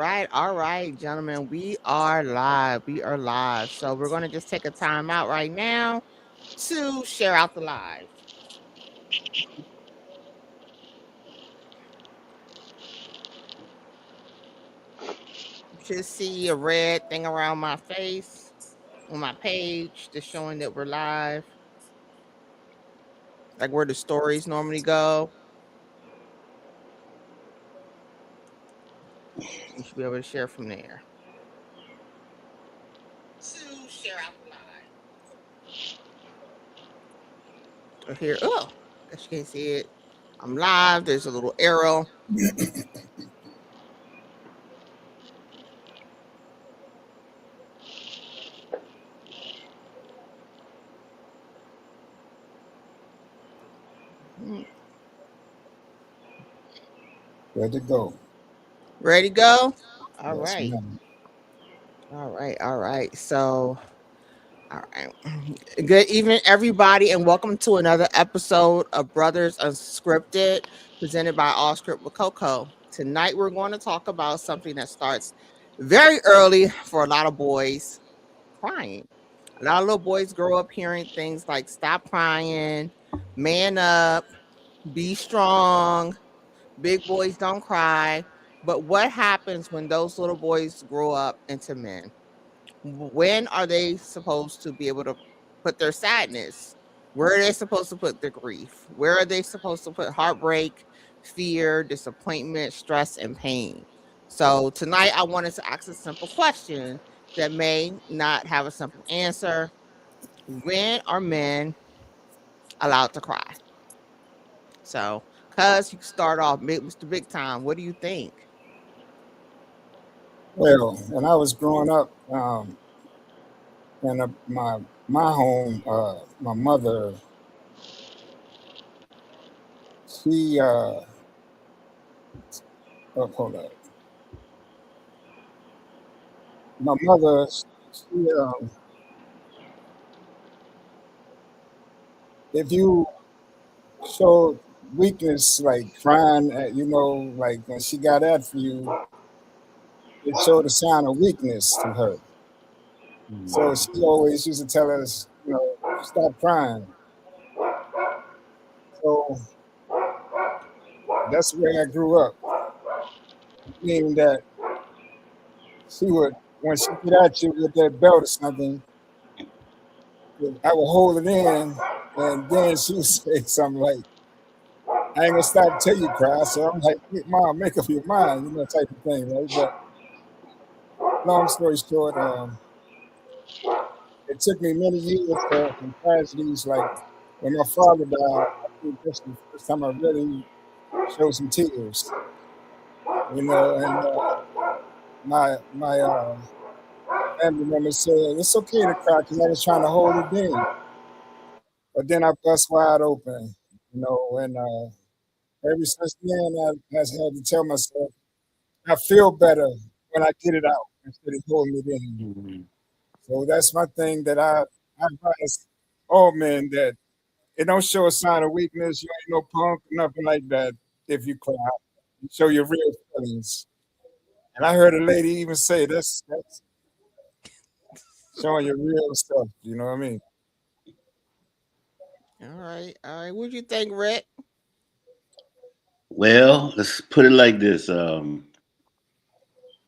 all right, gentlemen. We are live. We are live. So we're going to just take a time out right now to share out the live. You should see a red thing around my face on my page just showing that we're live, like where the stories normally go. You should be able to share from there. To share out the live. So here, oh, guess you can't see it. I'm live. There's a little arrow. Ready to go. Ready to go? All Yes, right. ma'am. All right. All right. So, all right. Good evening, everybody, and welcome to another episode of Brothers Unscripted, presented by All Script with Coco. Tonight, we're going to talk about something that starts very early for a lot of boys: crying. A lot of little boys grow up hearing things like "stop crying," "man up," "be strong," "big boys don't cry." But what happens when those little boys grow up into men? When are they supposed to be able to put their sadness? Where are they supposed to put their grief? Where are they supposed to put heartbreak, fear, disappointment, stress, and pain? So tonight I wanted to ask a simple question that may not have a simple answer. When are men allowed to cry? So, cuz you can start off, Mr. Big Time. What do you think? Well, when I was growing up, in my home, my mother, she hold up. My mother, she if you showed weakness, like crying, like when she got after you, it showed a sign of weakness to her. So she always used to tell us, stop crying. So that's where I grew up, meaning that she would, when she get at you with that belt or something, I would hold it in, and then she would say something like, "I ain't gonna stop till you cry." So I'm like, "Mom, make up your mind," type of thing, right? But long story short, it took me many years from tragedies like when my father died. I think this was the first time I really showed some tears, and my family member said it's okay to cry because I was trying to hold it in. But then I bust wide open, and ever since then I has had to tell myself I feel better when I get it out instead of holding it in. So that's my thing that I advise all men that it don't show a sign of weakness. You ain't no punk, nothing like that. If you cry, you show your real feelings. And I heard a lady even say that's showing your real stuff. You know what I mean? All right. All right. What'd you think, Rick? Well, let's put it like this.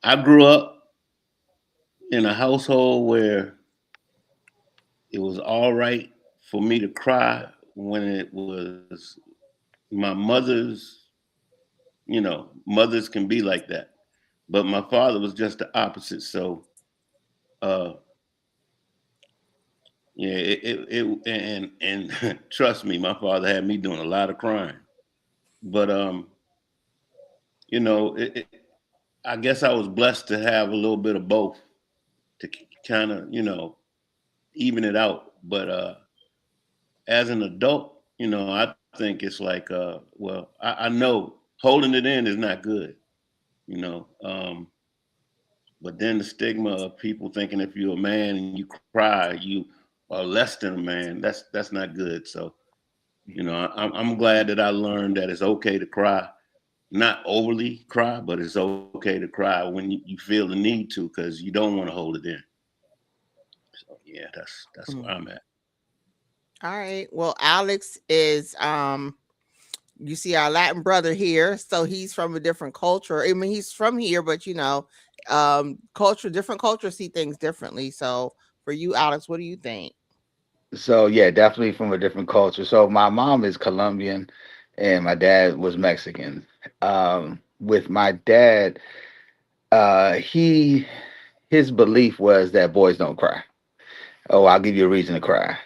I grew up in a household where it was all right for me to cry when it was my mother's, mothers can be like that. But my father was just the opposite. So, uh, yeah, and trust me, my father had me doing a lot of crying. But you know, I guess I was blessed to have a little bit of both to kind of, even it out. But as an adult, I think it's like, well, I know holding it in is not good, you know. But then the stigma of people thinking if you're a man and you cry, you are less than a man. That's not good. So, I'm glad that I learned that it's okay to cry, not overly cry, but it's okay to cry when you feel the need to because you don't want to hold it in. So yeah, that's where Mm. I'm at. All right. Well, Alex is you see our Latin brother here, so he's from a different culture. I mean, he's from here, but different cultures see things differently. So for you, Alex, what do you think? So yeah, definitely from a different culture. So my mom is Colombian, and my dad was Mexican. With my dad, he his belief was that boys don't cry. Oh, I'll give you a reason to cry,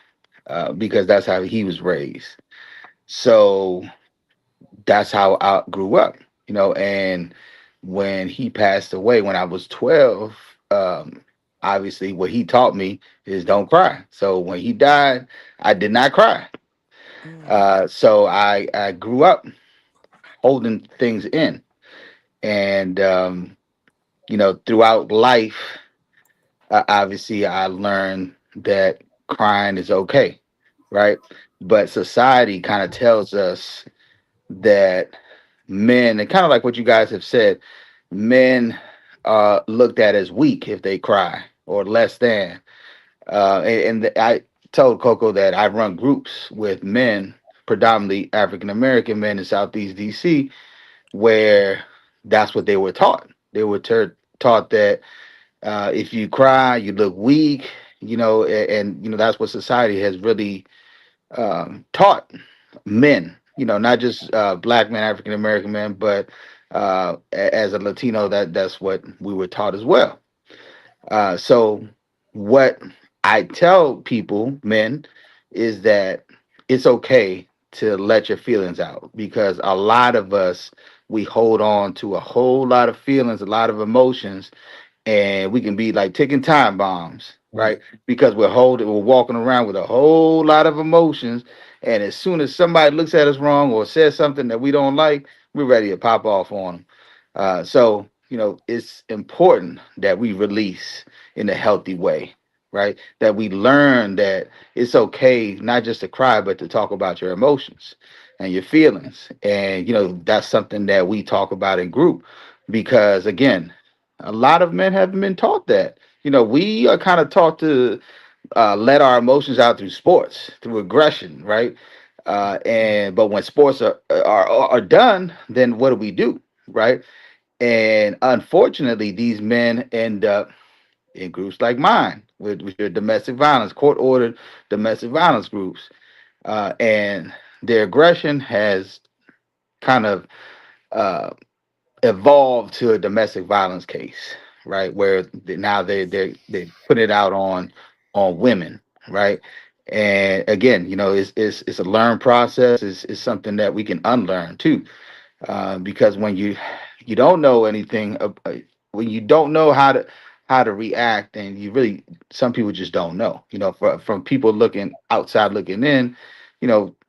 because that's how he was raised. So that's how I grew up, And when he passed away when I was 12, obviously what he taught me is don't cry. So when he died, I did not cry. Mm, So I grew up holding things in, and throughout life, obviously I learned that crying is okay, right? But society kind of tells us that men, and kind of like what you guys have said, men are looked at as weak if they cry or less than. I told Coco that I run groups with men, predominantly African American men in Southeast DC, where that's what they were taught. They were taught that if you cry, you look weak, and that's what society has really taught men, not just black men, African American men, but as a Latino, that's what we were taught as well. So what I tell people, men, is that it's okay to let your feelings out, because a lot of us, we hold on to a whole lot of feelings, a lot of emotions, and we can be like ticking time bombs, right? Because we're walking around with a whole lot of emotions, and as soon as somebody looks at us wrong or says something that we don't like, we're ready to pop off on them. So it's important that we release in a healthy way, right? That we learn that it's okay not just to cry, but to talk about your emotions and your feelings, and that's something that we talk about in group, because again, a lot of men haven't been taught that. We are kind of taught to let our emotions out through sports, through aggression, right? And but when sports are done, then what do, right? And unfortunately, these men end up in groups like mine, with your domestic violence, court ordered domestic violence groups, and their aggression has kind of uh, evolved to a domestic violence case, right? Where now they put it out on women, right? And again, it's a learned process. It's something that we can unlearn too, because when you don't know anything, when you don't know how to react, and you really, some people just don't know. From people looking outside looking in,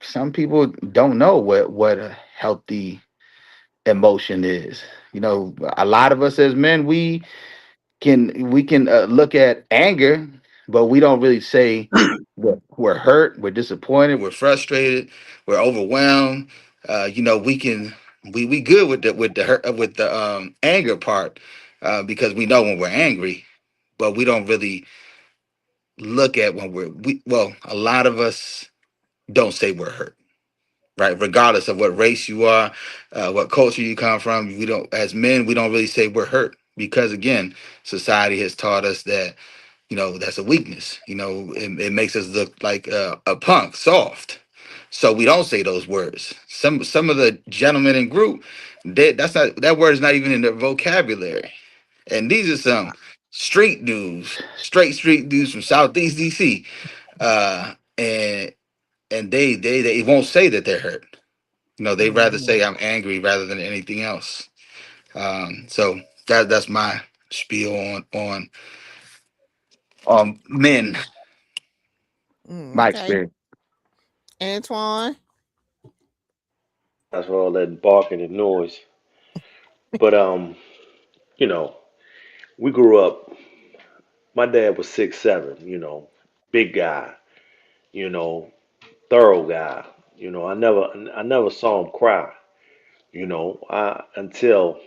some people don't know what a healthy emotion is. A lot of us as men, we can look at anger, but we don't really say we're hurt, we're disappointed, we're frustrated, we're overwhelmed. We good with the hurt, with the anger part, because we know when we're angry, but we don't really look at when well, a lot of us don't say we're hurt, right? Regardless of what race you are, what culture you come from, we don't, as men, we don't really say we're hurt, because again, society has taught us that that's a weakness. It makes us look like a punk, soft. So we don't say those words. Some of the gentlemen in group, that word is not even in their vocabulary. And these are some street dudes, straight street dudes from Southeast DC, and they won't say that they're hurt. They rather mm, say I'm angry rather than anything else. So that's my spiel on men, my okay. experience. Antoine. That's for all that barking and noise. But you know, we grew up. My dad was 6'7", big guy, you know, thorough guy. I never saw him cry. until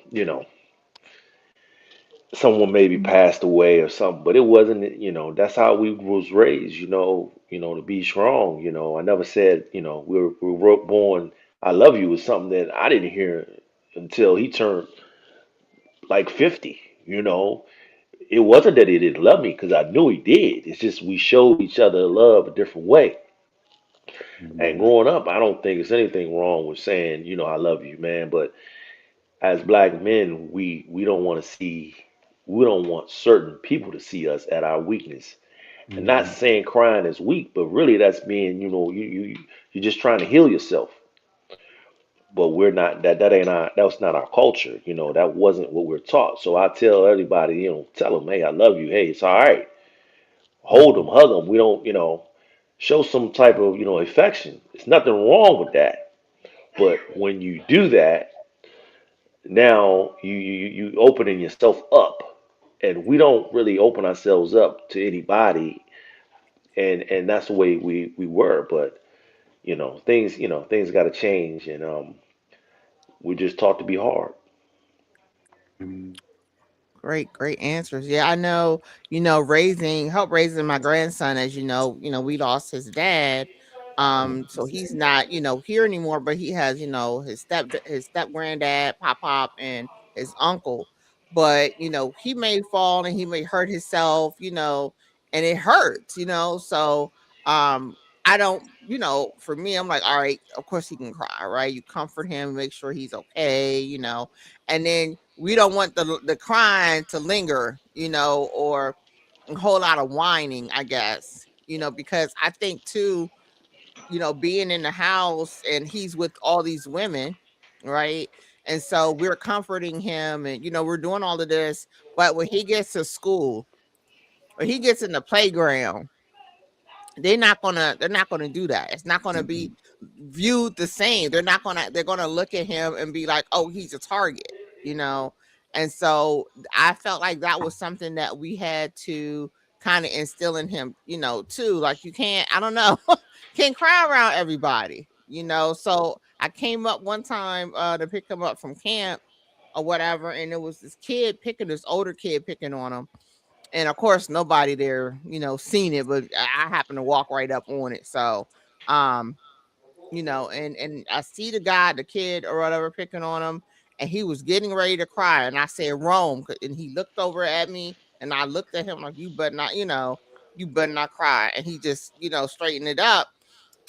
someone maybe passed away or something. But it wasn't, that's how we was raised, to be strong. I never said, we were born. I love you was something that I didn't hear until he turned like 50. It wasn't that he didn't love me because I knew he did. It's just we showed each other love a different way. And Mhm. growing up, I don't think there's anything wrong with saying, I love you, man. But as black men, we don't want to see, we don't want certain people to see us at our weakness. And not Mhm. saying crying is weak, but really that's being, you're just trying to heal yourself. But we're not that ain't our that's not our culture. That wasn't what we're taught. So I tell everybody, tell them, hey, I love you. Hey, it's all right. Hold them, Mhm. hug them. We don't, show some type of, affection. There's nothing wrong with that. But when you do that, now you opening yourself up, and we don't really open ourselves up to anybody, and that's the way we were. But things got to change, and we just taught to be hard. Mhm. Great, great answers. Yeah, I know, help raising my grandson, as we lost his dad. So he's not, here anymore, but he has, his step granddad, pop pop, and his uncle. But, he may fall and he may hurt himself, and it hurts, So I don't, for me, I'm like, all right, of course he can cry, right? You comfort him, make sure he's okay, and then we don't want the crying to linger, or a whole lot of whining, I guess, because I think too, being in the house and he's with all these women, right? And so we're comforting him and, we're doing all of this. But when he gets to school or he gets in the playground, they're not gonna do that. It's not gonna be viewed the same. They're gonna look at him and be like, oh, he's a target, you know. And so I felt like that was something that we had to kind of instill in him, too. Like you can't, I don't know, can't cry around everybody, So I came up one time to pick him up from camp or whatever, and it was this older kid picking on him, and of course nobody there seen it, but I happened to walk right up on it. So um and I see the kid or whatever picking on him, and he was getting ready to cry, and I said Rome, and he looked over at me, and I looked at him like, you better not cry, and he just straightened it up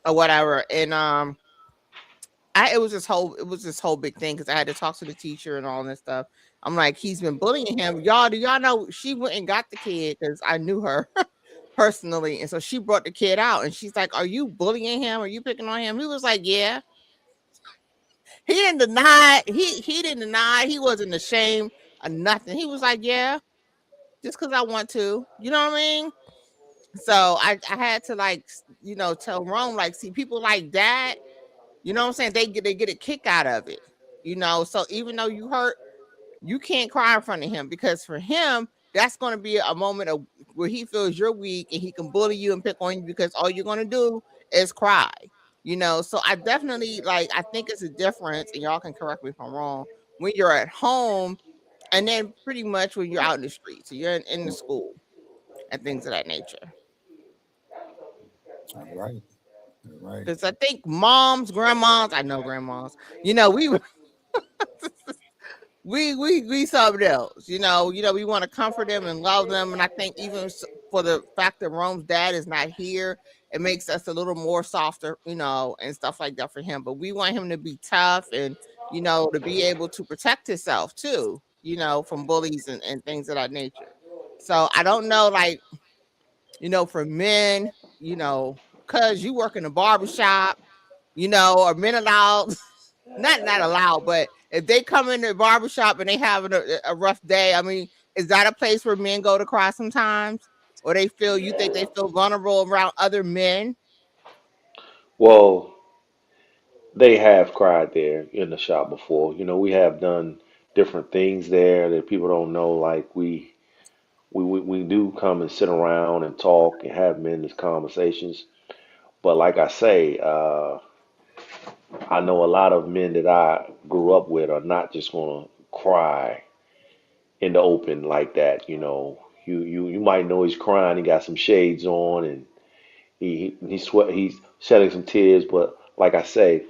or whatever. And it was this whole big thing because I had to talk to the teacher and all this stuff. I'm like, he's been bullying him. Y'all, do y'all know she went and got the kid because I knew her personally, and so she brought the kid out, and she's like, "Are you bullying him? Are you picking on him?" He was like, "Yeah." He didn't deny it. He didn't deny it. He wasn't ashamed of nothing. He was like, "Yeah, just because I want to." You know what I mean? So I had to tell Rome, like, see, people like that. You know what I'm saying? They get a kick out of it. So even though you hurt, you can't cry in front of him, because for him, that's going to be a moment of where he feels you're weak and he can bully you and pick on you because all you're going to do is cry. So I definitely, I think it's a difference, and y'all can correct me if I'm wrong, when you're at home and then pretty much when you're out in the streets, so you're in the school and things of that nature. All right. All right. Because I think moms, grandmas, I know grandmas, we we something else, we want to comfort them and love them, and I think even for the fact that Rome's dad is not here, it makes us a little more softer, and stuff like that for him. But we want him to be tough and to be able to protect himself too, from bullies and things of that nature. So I don't know, for men, because you work in a barbershop, or men allowed, not allowed, but if they come in the barbershop and they having a rough day, I mean, is that a place where men go to cry sometimes? Or you think they feel vulnerable around other men? Well, they have cried there in the shop before. We have done different things there that people don't know. Like we do come and sit around and talk and have men's conversations. But like I say, I know a lot of men that I grew up with are not just gonna cry in the open like that. You might know he's crying. He got some shades on, and he's shedding some tears. But like I say,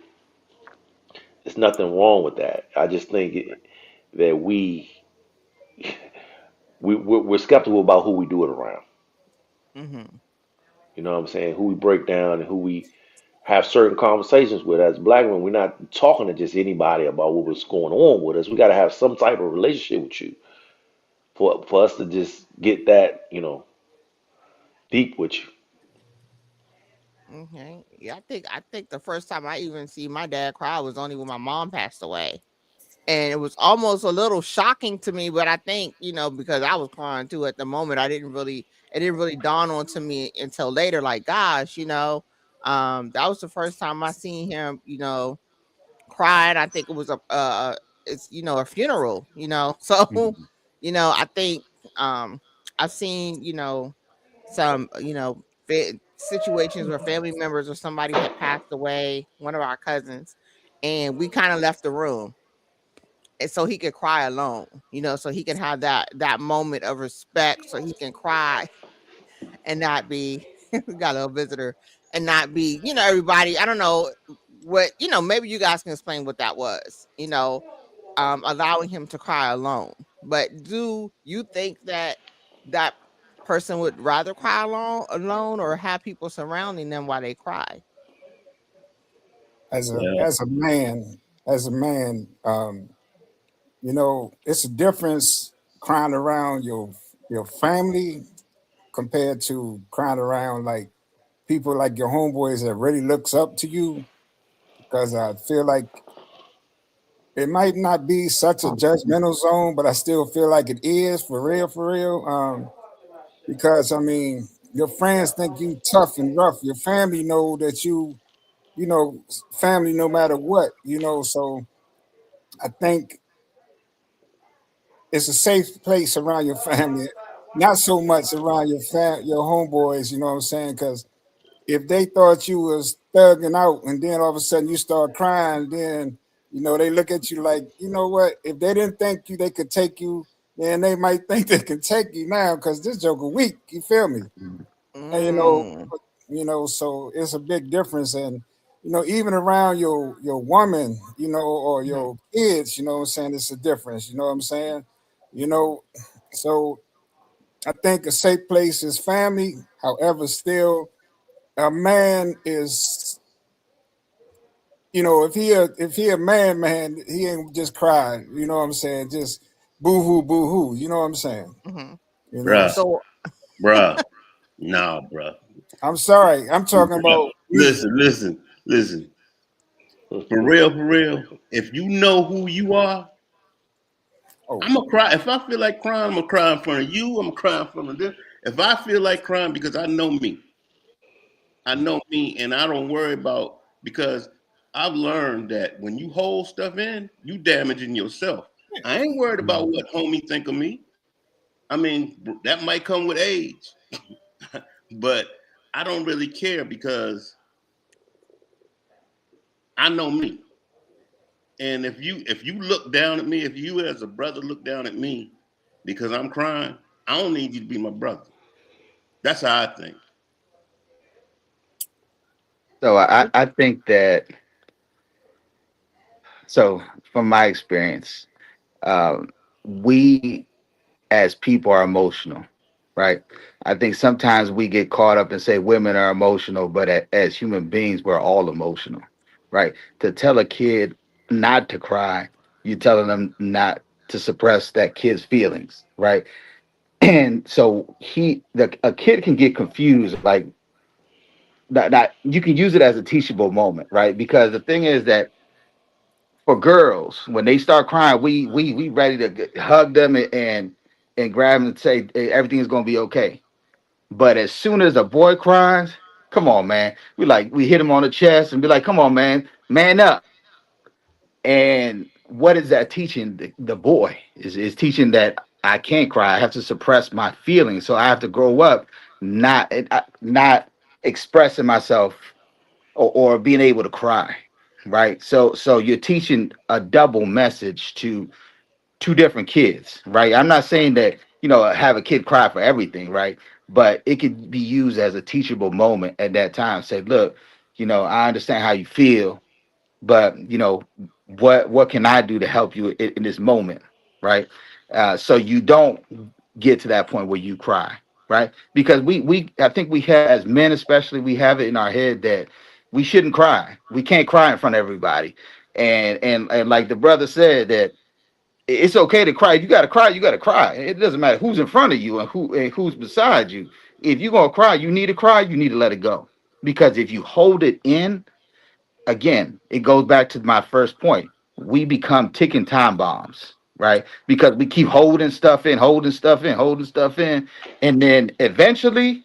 there's nothing wrong with that. I just think that we're skeptical about who we do it around. Mm-hmm. You know what I'm saying? Who we break down and who we have certain conversations with. As black men, we're not talking to just anybody about what's going on with us. We got to have some type of relationship with you for us to just get that, deep with you. Okay. Yeah, I think the first time I even see my dad cry was only when my mom passed away. And it was almost a little shocking to me, but I think, because I was crying too at the moment, it didn't really dawn on to me until later, like, gosh, that was the first time I seen him, cried. I think it was it's, a funeral, so, Mhm. I think, um, I've seen, some, situations where family members or somebody had passed away, one of our cousins, and we kind of left the room and so he could cry alone, so he can have that moment of respect, so he can cry and not be we got a little visitor and not be, everybody. I don't know what, maybe you guys can explain what that was, allowing him to cry alone. But do you think that that person would rather cry alone or have people surrounding them while they cry? As a Well, as a man, it's a difference crying around your family compared to crying around like people like your homeboys that really looks up to you. Because I feel like it might not be such a judgmental zone, but I still feel like it is for real, for real. Because I mean, your friends think you tough and rough. Your family know that family no matter what. So I think it's a safe place around your family, not so much around your homeboys. You know what I'm saying? Because if they thought you was thugging out, and then all of a sudden you start crying, then they look at you like, you know what? If they didn't think they could take you, then they might think they can take you now because this joker weak. You feel me? And Mm. so it's a big difference. And even around your woman, or Mhm. your kids, what I'm saying, it's a difference. You know what I'm saying? You know, so I think a safe place is family. However, still a man is, if he a man, he ain't just cry. You know what I'm saying? Just boo hoo, boo hoo. You know what I'm saying? Mhm. You know. bruh, So bruh, nah, bruh. I'm sorry. I'm talking Bruh. about me. Listen. For real, for real. If you know who you are, Oh, I'm gonna cry. If I feel like crying, I'm gonna cry in front of you. I'm gonna cry in front of them. If I feel like crying because I know me, and I don't worry about because I've learned that when you hold stuff in, you damaging yourself. I ain't worried about Mhm. what homie think of me. I mean, that might come with age, but I don't really care because I know me. And if you look down at me, if you as a brother look down at me because I'm crying, I don't need you to be my brother. That's how I think. So I, what I think that, so from my experience, um, we as people are emotional, right? I think sometimes we get caught up and say women are emotional, but as human beings, we're all emotional, right? To tell a kid not to cry, you're telling them not to suppress that kid's feelings, right? And so a kid can get confused, like that you can use it as a teachable moment, right? Because the thing is that for girls, when they start crying, we ready to hug them and grab them and say, "Hey, everything is gonna be okay." But as soon as a boy cries, come on, man, we hit him on the chest and be like, "Come on, man up." And what is that teaching the boy? Is teaching that I can't cry. I have to suppress my feelings. So I have to grow up not expressing myself or being able to cry. right? So you're teaching a double message to two different kids, right? I'm not saying that, have a kid cry for everything, right? But it could be used as a teachable moment at that time. Say, look, I understand how you feel, but what can I do to help you in this moment, right? So you don't get to that point where you cry, right? Because we I think we have, as men especially, we have it in our head that we shouldn't cry. We can't cry in front of everybody, and like the brother said, that it's okay to cry. You got to cry. You got to cry. It doesn't matter who's in front of you and who's beside you. If you're gonna cry, you need to cry. You need to let it go, because if you hold it in, again, it goes back to my first point. We become ticking time bombs, right? Because we keep holding stuff in, holding stuff in, holding stuff in, and then eventually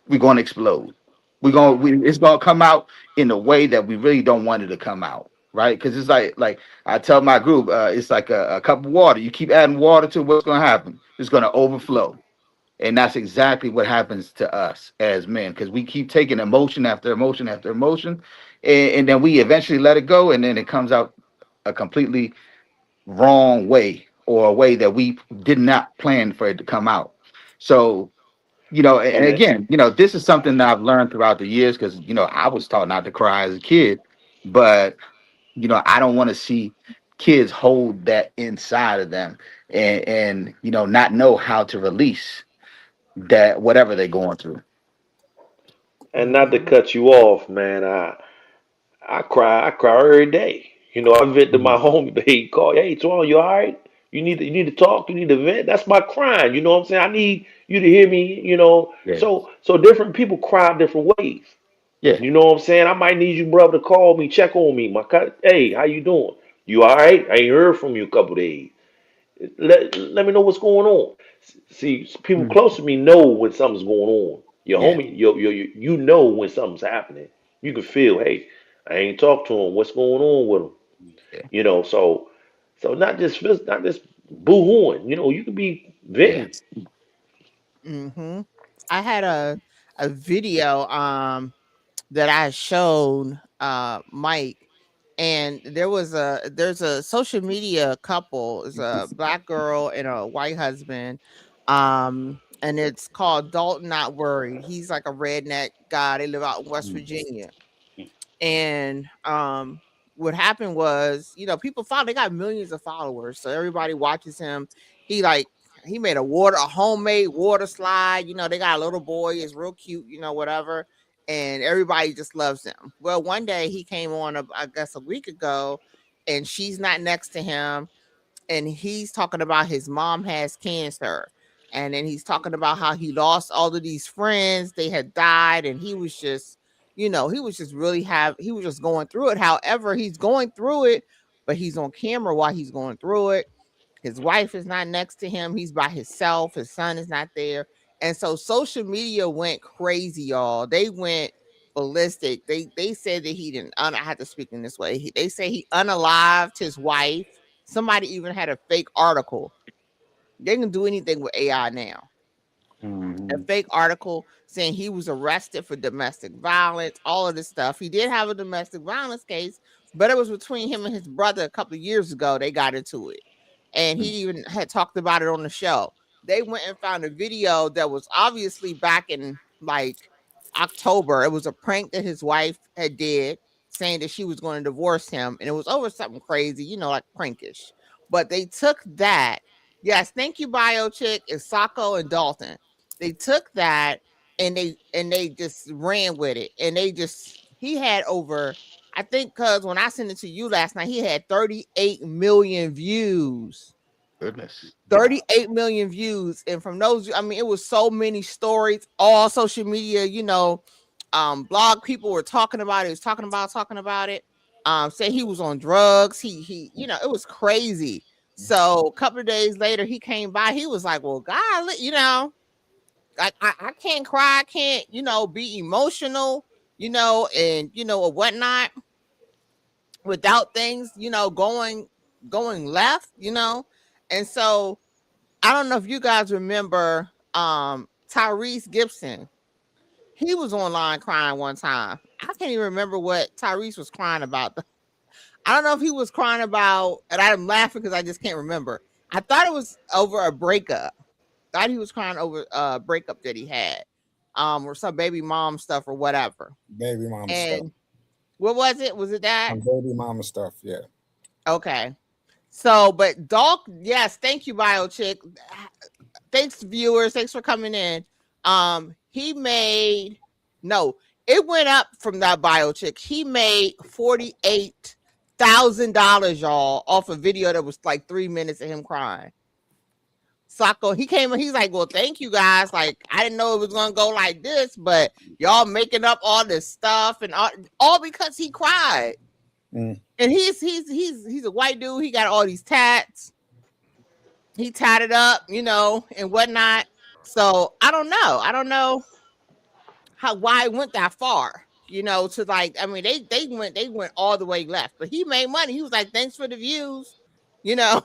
we're going to explode. It's going to come out in a way that we really don't want it to come out, right? Because it's like I tell my group, it's like a cup of water. You keep adding water to what's going to happen. It's going to overflow. And that's exactly what happens to us as men, because we keep taking emotion after emotion after emotion, and then we eventually let it go, and then it comes out a completely wrong way, or a way that we did not plan for it to come out. So, and And it, again, this is something that I've learned throughout the years, because I was taught not to cry as a kid, but I don't want to see kids hold that inside of them, and not know how to release that, whatever they're going through. and not to Mm-hmm. cut you off, man. I cry every day. I vent to my Mhm. homie. He call, hey, Twan, you all right? You need to talk. You need to vent. That's my crying. You know what I'm saying? I need you to hear me. Yeah, So different people cry different ways. yeah. You know what I'm saying? I might need you, brother, to call me, check on me. Hey, how you doing? You all right? I ain't heard from you a couple days. Let me know what's going on. See, people Mm. close to me know when something's going on. Your Yeah, homie, you know when something's happening. You can feel, hey, I ain't talked to him. What's going on with him? yeah, So not just boo-hooing. You could be yeah. venting. Mm-hmm. I had a video that I showed Mike, and there's a social media couple. It's a black girl and a white husband. And it's called Dalton Not Worried. He's like a redneck guy. They live out in West Mm. Virginia. And what happened was, people follow, they got millions of followers, so everybody watches him. He like he made a homemade water slide. They got a little boy, is real cute, whatever, and everybody just loves him. Well, one day he came on, I guess a week ago, and she's not next to him, and he's talking about his mom has cancer. And then he's talking about how he lost all of these friends, they had died, and he was just, he was just he was just going through it. However, he's going through it, but he's on camera while he's going through it. His wife is not next to him. He's by himself. His son is not there. And so social media went crazy, y'all. They went ballistic. They said that he didn't. I have to speak in this way. They say he unalived his wife. Somebody even had a fake article. They can do anything with AI now. A Mhm. fake article saying he was arrested for domestic violence, all of this stuff. He did have a domestic violence case, but it was between him and his brother a couple of years ago. They got into it. And he Mm. even had talked about it on the show. They went and found a video that was obviously back in like October. It was a prank that his wife had did, saying that she was going to divorce him. And it was over something crazy, like prankish. But they took that. Yes, thank you, Bio Chick, and Sacco and Dalton. They took that and they just ran with it. And he had over, I think, because when I sent it to you last night, he had 38 million views. Goodness. 38 million views. And from those, I mean, it was so many stories, all social media, blog people were talking about it, was talking about it. Saying he was on drugs. It was crazy. So a couple of days later, he came by. He was like, well, God, I can't cry, I can't, be emotional, and or whatnot without things, going left, And so I don't know if you guys remember Tyrese Gibson. He was online crying one time. I can't even remember what Tyrese was crying about. I don't know if he was crying about, and I'm laughing because I just can't remember. I thought it was over a breakup. Thought he was crying over a breakup that he had, or some baby mom stuff or whatever. Baby mama stuff. And what was it? Was it that? Some baby mama stuff. Yeah. Okay. So, but Dolk, yes, thank you, Bio Chick. Thanks, viewers. Thanks for coming in. He made no, it went up from that Bio Chick. He made $48,000, y'all, off a video that was like 3 minutes of him crying. Socko, he came and he's like, well, thank you guys. Like, I didn't know it was gonna go like this, but y'all making up all this stuff and all because he cried. Mm. And he's a white dude. He got all these tats. He tatted up, and whatnot. So I don't know. I don't know why it went that far. To like, I mean, they went all the way left, but he made money. He was like, thanks for the views, you know.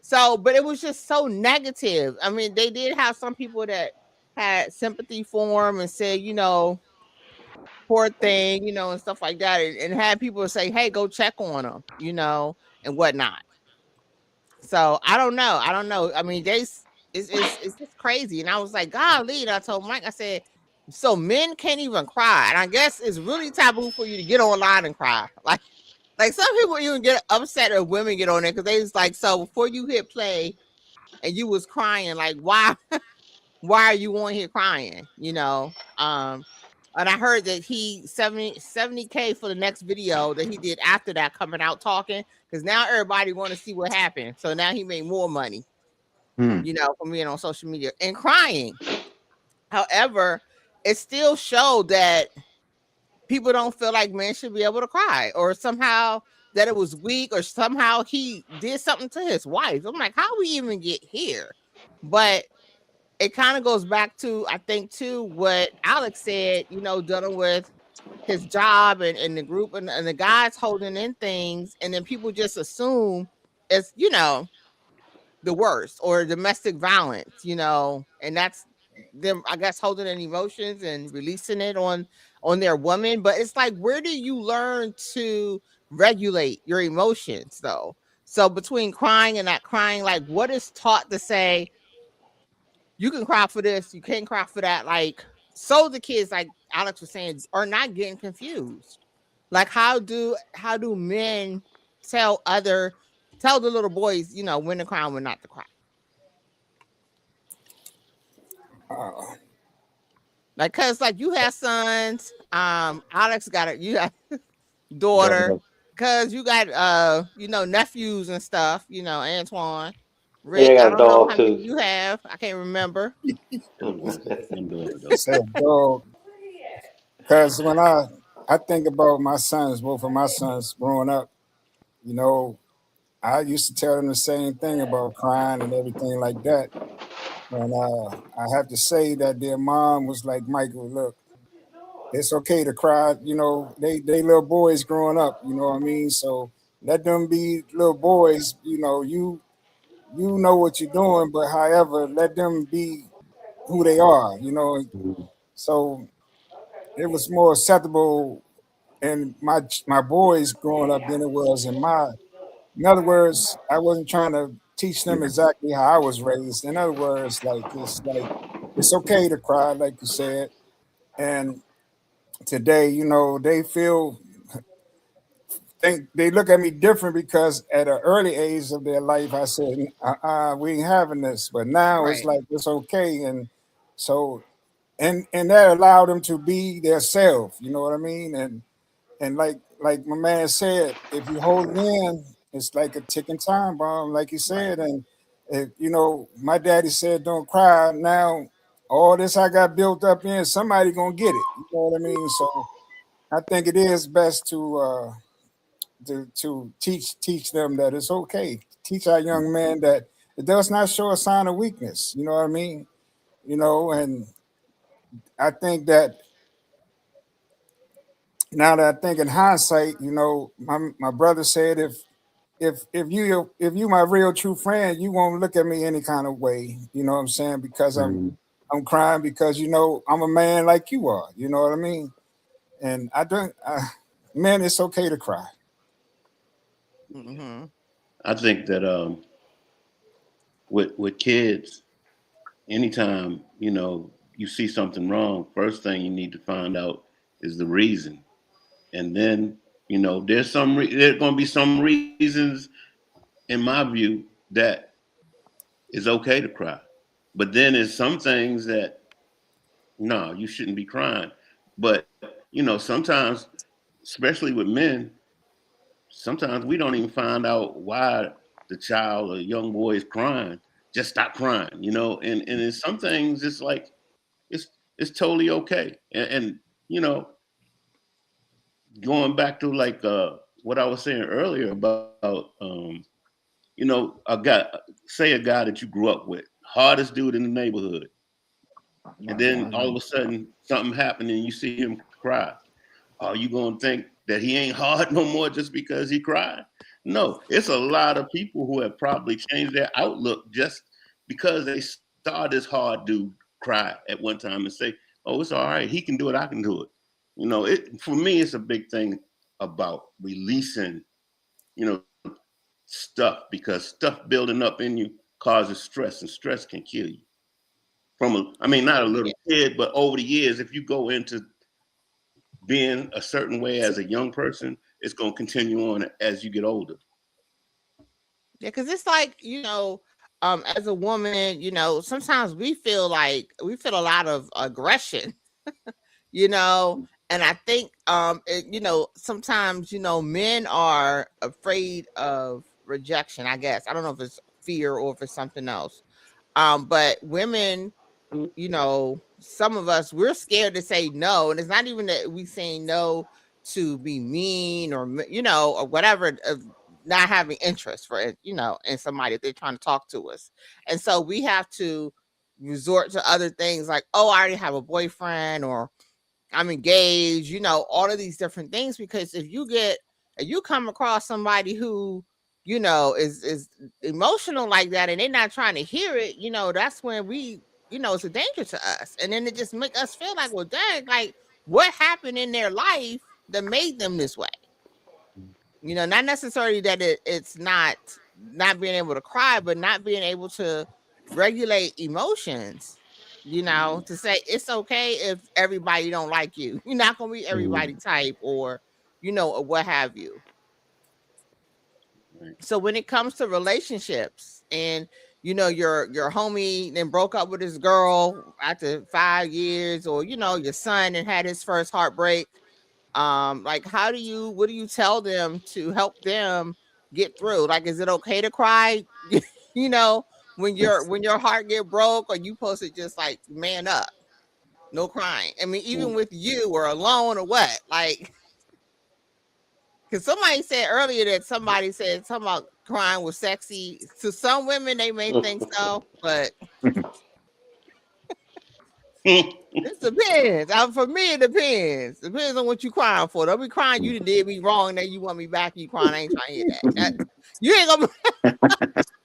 So, but it was just so negative. I mean, they did have some people that had sympathy for him and said, poor thing, and stuff like that, and had people say, hey, go check on him, and whatnot. So I don't know. I don't know. I mean, it's just crazy. And I was like, golly, and I told Mike, I said, so men can't even cry. And I guess it's really taboo for you to get online and cry. Like some people even get upset if women get on there because they was like, so before you hit play and you was crying, like, why are you on here crying? And I heard that he 70K for the next video that he did after that, coming out talking, because now everybody want to see what happened. So now he made more money, from being on social media and crying. However, it still showed that people don't feel like men should be able to cry, or somehow that it was weak, or somehow he did something to his wife. I'm like, how we even get here? But it kind of goes back to, I think, too, what Alex said, dealing with his job and the group and the guys holding in things. And then people just assume it's, the worst, or domestic violence, and that's them, I guess, holding in emotions and releasing it on their woman. But it's like, where do you learn to regulate your emotions though? So between crying and not crying, like, what is taught to say, you can cry for this, you can't cry for that. Like, so the kids, like Alex was saying, are not getting confused. Like, how do men tell the little boys, when to cry and when not to cry? Uh, Like, cause like you have sons, Alex got it, you got daughter, cause you got nephews and stuff, Antoine, Yeah, I Rick. I got a don't know dog how many too. you have. I can't remember. One daughter though. said dog. Because when I think about my sons, both of my sons growing up, you know, I used to tell them the same thing about crying and everything like that. And I have to say that their mom was like, Michael, look, it's okay to cry. They little boys growing up. You know what I mean? So let them be little boys. You know what you're doing, but however, let them be who they are. So it was more acceptable in my boys growing up than it was in my. In other words, I wasn't trying to teach them exactly how I was raised. In other words, like it's okay to cry, like you said. And today, they think they look at me different because at an early age of their life, I said, we ain't having this. But now it's Right. like it's okay, and so and that allowed them to be their self. You know what I mean? And like my man said, if you hold it in, it's like a ticking time bomb, like you Right. said. And my daddy said, "Don't cry." Now all this I got built up in, somebody gonna get it. You know what I mean? So I think it is best to teach them that it's okay. Teach our young men that it does not show a sign of weakness. You know what I mean? And I think that now that I think in hindsight, my brother said if you my real true friend, you won't look at me any kind of way. You know what I'm saying? Because I'm crying because I'm a man like you are. You know what I mean? And I don't. Man, it's okay to cry. Mm-hmm. I think that with kids, anytime you see something wrong, first thing you need to find out is the reason, and then there's going to be some reasons, in my view, that is okay to cry, but then there's some things that no, you shouldn't be crying. But sometimes, especially with men, sometimes we don't even find out why the child or young boy is crying. Just stop crying. And in some things, it's like it's it's totally okay. And you know, going back to like what I was saying earlier about a guy, say a guy that you grew up with, hardest dude in the neighborhood, and then all of a sudden something happened and you see him cry. Are you gonna think that he ain't hard no more just because he cried? No, it's a lot of people who have probably changed their outlook just because they saw this hard dude cry at one time and say, "Oh, it's all right. He can do it. I can do it." It for me, it's a big thing about releasing, stuff, because stuff building up in you causes stress, and stress can kill you. I mean, not a little Yeah. kid, but over the years, if you go into being a certain way as a young person, it's going to continue on as you get older. Yeah, because it's like, as a woman, sometimes we feel a lot of aggression, you know, and I think, sometimes, men are afraid of rejection, I guess. I don't know if it's fear or if it's something else. But women, some of us, we're scared to say no. And it's not even that we saying no to be mean or, or whatever, not having interest for it, in somebody if they're trying to talk to us. And so we have to resort to other things like, oh, I already have a boyfriend, or I'm engaged, all of these different things. Because if you come across somebody who, is emotional like that and they're not trying to hear it, that's when it's a danger to us. And then it just make us feel like, well, dang, like what happened in their life that made them this way? Not necessarily that it's not being able to cry, but not being able to regulate emotions. To say it's okay if everybody don't like you. You're not gonna be everybody type, or what have you. Right. So when it comes to relationships, and your homie then broke up with his girl after 5 years, or your son and had his first heartbreak, like what do you tell them to help them get through? Like, is it okay to cry? you know when your heart get broke, or you supposed to just like man up, no crying? I mean, even with you or alone or what, like, because somebody said earlier that somebody said something about crying was sexy to some women. They may think so, but it depends. For me, it depends. Depends on what you crying for. Don't be crying you did me wrong, and then you want me back. And you crying. I ain't trying to hear that. You ain't gonna.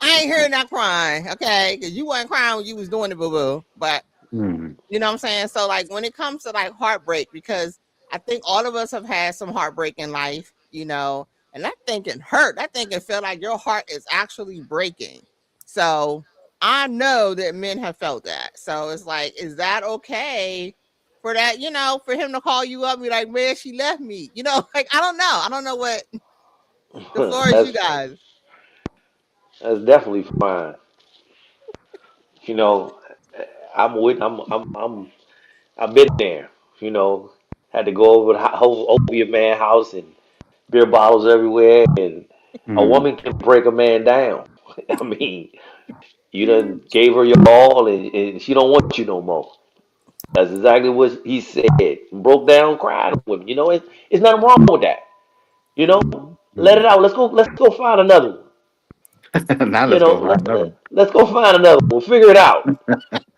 I ain't hearing that crying, okay? Because you wasn't crying when you was doing it, boo boo. But you know what I'm saying? So, like, when it comes to like heartbreak, because I think all of us have had some heartbreak in life, and that thing can hurt. That thing can feel like your heart is actually breaking. So I know that men have felt that. So it's like, is that okay for that, for him to call you up and be like, man, she left me? Like, I don't know. I don't know what the floor is, you that's guys. that's definitely fine. You know, I've been there. You know, had to go over your man house and beer bottles everywhere, and a woman can break a man down. I mean, you done gave her your all, and she don't want you no more. That's exactly what he said. Broke down, cried with him. It's nothing wrong with that. You know, let it out. Let's go find another one. Now let's go find another Let's go find another one. Figure it out.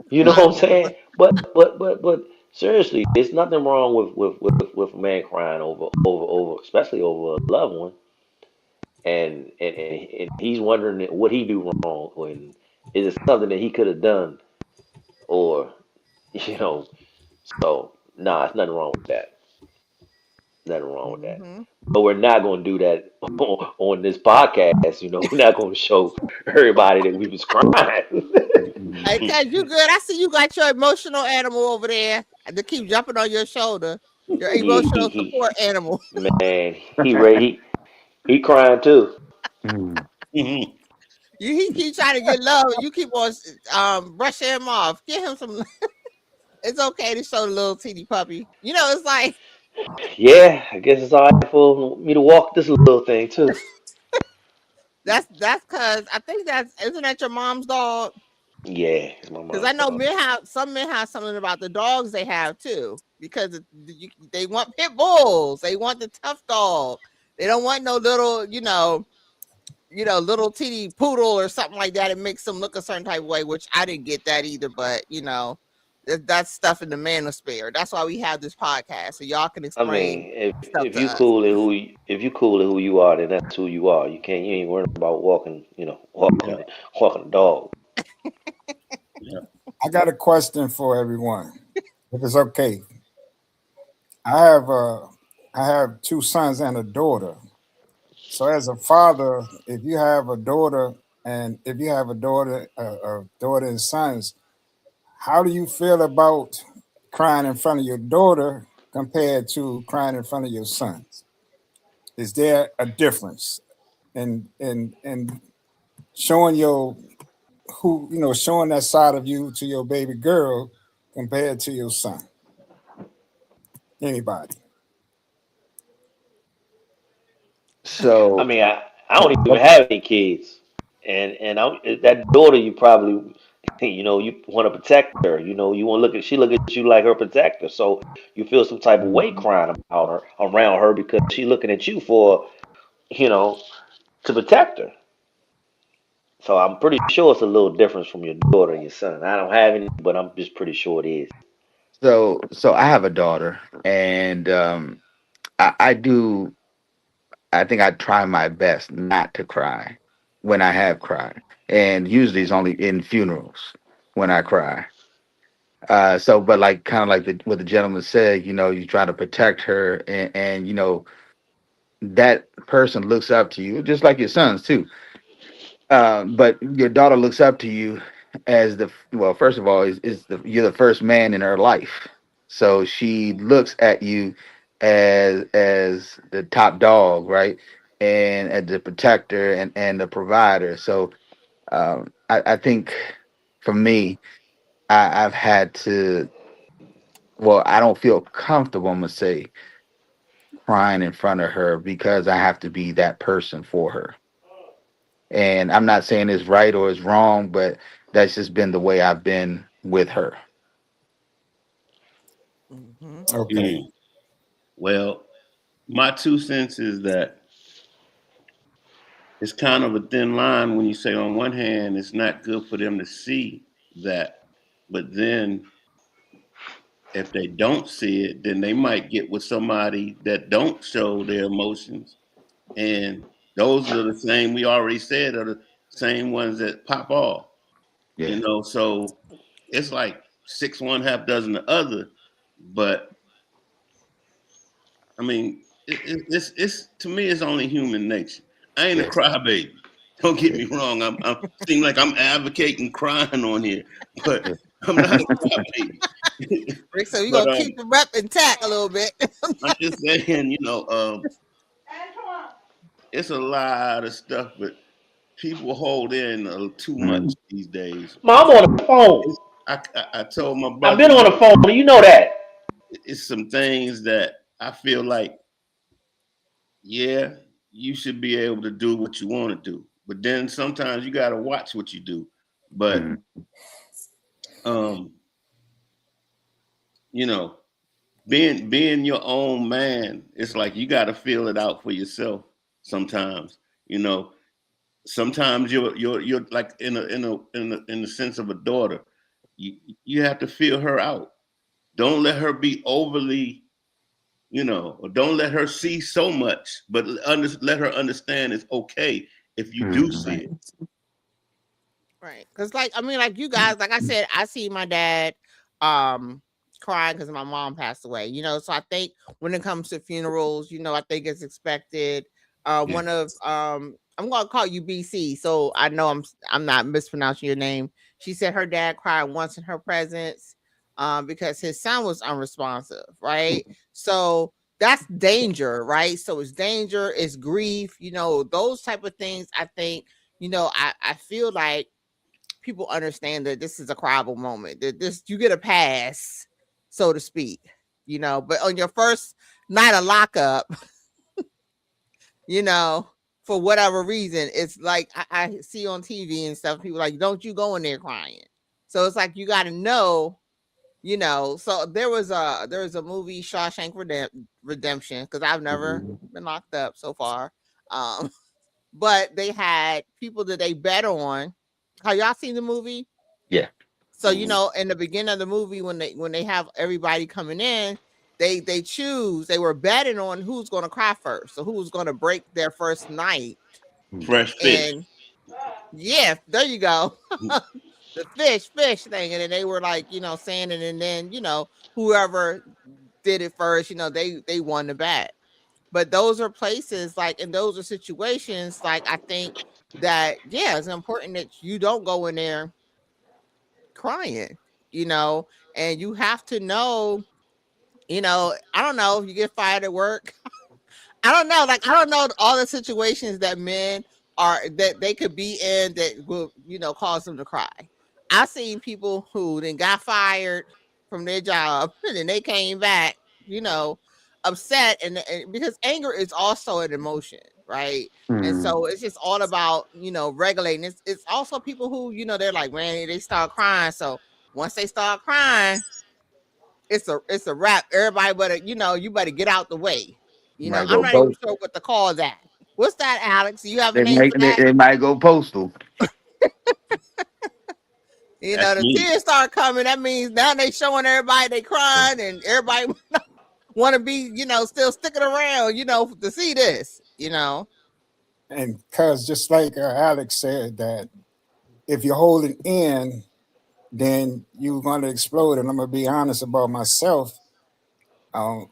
You know what I'm saying? But seriously, there's nothing wrong with a man crying over, especially over a loved one, and he's wondering what he do wrong, and is it something that he could have done, or you know, so nah, it's nothing wrong with that. Nothing wrong with that. Mm-hmm. But we're not going to do that on this podcast. We're not going to show everybody that we was crying. Hey, Cuz, you good? I see you got your emotional animal over there to keep jumping on your shoulder. Your Yeah, emotional support animal. man, he ready. He crying too. Mhm. Mhm. He keep trying to get love, and you keep on brushing him off. Get him some. It's okay to show the little teeny puppy. It's like Yeah, I guess it's all right for me to walk this little thing too. that's because I think isn't that your mom's dog? Yeah, it's my Because I mom's know dog. men have something about the dogs they have too. Because they want pit bulls, they want the tough dog. They don't want no little, little teeny poodle or something like that. It makes them look a certain type of way, which I didn't get that either. But that's stuff in the manosphere. That's why we have this podcast, so y'all can I explain mean, stuff if to you us. cool at if you cool at who you are, then that's who you are. You ain't worrying about walking, Yeah, walking a dog. yeah. I got a question for everyone, if it's okay. I have uh, I have two sons and a daughter. So as a father, if you have a daughter and if you have a daughter and sons, how do you feel about crying in front of your daughter compared to crying in front of your sons? Is there a difference in showing showing that side of you to your baby girl compared to your son? Anybody? I So mean, I don't even have any kids, and that daughter you probably, you want to protect her. You want to she look at you like her protector, so you feel some type of weight crying about her around her because she looking at you for, you know, to protect her. So I'm pretty sure it's a little difference from your daughter and your son. I don't have any, but I'm just pretty sure it is. so I have a daughter, and I do. I think I try my best not to cry when I have cried, and usually it's only in funerals when I cry. So, but like kind of like what the gentleman said, you try to protect her, and that person looks up to you, just like your sons too. But your daughter looks up to you as well. First of all, you're the first man in her life, so she looks at you as the top dog, right? And as the protector and the provider. So I think for me, I've had to. Well, I don't feel comfortable, I'm gonna say, crying in front of her because I have to be that person for her. And I'm not saying it's right or it's wrong, but that's just been the way I've been with her. Mm-hmm. Okay. Mm. Well, my 2 cents is that it's kind of a thin line when you say on one hand it's not good for them to see that, but then if they don't see it, then they might get with somebody that don't show their emotions, and those are the same we already said are the same ones that pop off. Yeah. So it's like six one half dozen the other. But I mean, it's to me it's only human nature. I ain't a Yeah. crybaby. Don't get Yeah. me wrong. I'm seem like I'm advocating crying on here, but Yeah. I'm not a crybaby. Rick, so we're But gonna keep the rep intact a little bit. I'm just saying, it's a lot of stuff, but people hold in too much Mm. these days. Mom, I'm on the phone. I told my I've brother, been on the phone. You know that. it's some things that I feel like, yeah, you should be able to do what you want to do, but then sometimes you got to watch what you do. But Mm. um, you know, being your own man, it's like you got to feel it out for yourself. Sometimes, you know, sometimes you're like in the sense of a daughter, you have to feel her out. Don't let her be overly, or don't let her see so much, but let her understand it's okay if you do Mm. see it. Right. Because, like, I mean, like you guys, like I said, I see my dad um crying because my mom passed away. So I think when it comes to funerals, I think it's expected. Yeah. One of I'm gonna call you BC, so I know I'm not mispronouncing your name. She said her dad cried once in her presence, because his son was unresponsive, right? So that's danger, right? So it's danger, it's grief, those type of things. I think, I feel like people understand that this is a criable moment, that this you get a pass, so to speak, but on your first night of lockup, you know, for whatever reason, it's like I see on TV and stuff, people like, don't you go in there crying. So it's like you gotta know, so there was a movie, Shawshank Redemption, because I've never been locked up so far. Um, but they had people that they bet on. Have y'all seen the movie? Yeah. So Mhm. in the beginning of the movie, when they have everybody coming in, they were betting on who's going to cry first, so who's going to break their first night. Fresh fish. And yeah, there you go. The fish thing, and then they were like, saying it, and then whoever did it first, they won the bet. But those are places, like, and those are situations, like, I think that, yeah, it's important that you don't go in there crying, and you have to know, I don't know if you get fired at work. I don't know. Like, I don't know all the situations that men are that they could be in that will, cause them to cry. I've seen people who then got fired from their job and then they came back, you know, upset, and because anger is also an emotion, right? And Mm. so it's just all about, regulating. It's also people who, they're like, man, they start crying. So once they start crying, it's a wrap. Everybody better, you better get out the way. Might I'm go not even post. sure what to call that. What's that, Alex? You have a They name might for that? they might go postal. That's The me. tears start coming. That means now they showing everybody they crying, and everybody want to be, still sticking around, to see this. And because just like Alex said, that if you hold it in, then you're going to explode. And I'm going to be honest about myself. Um,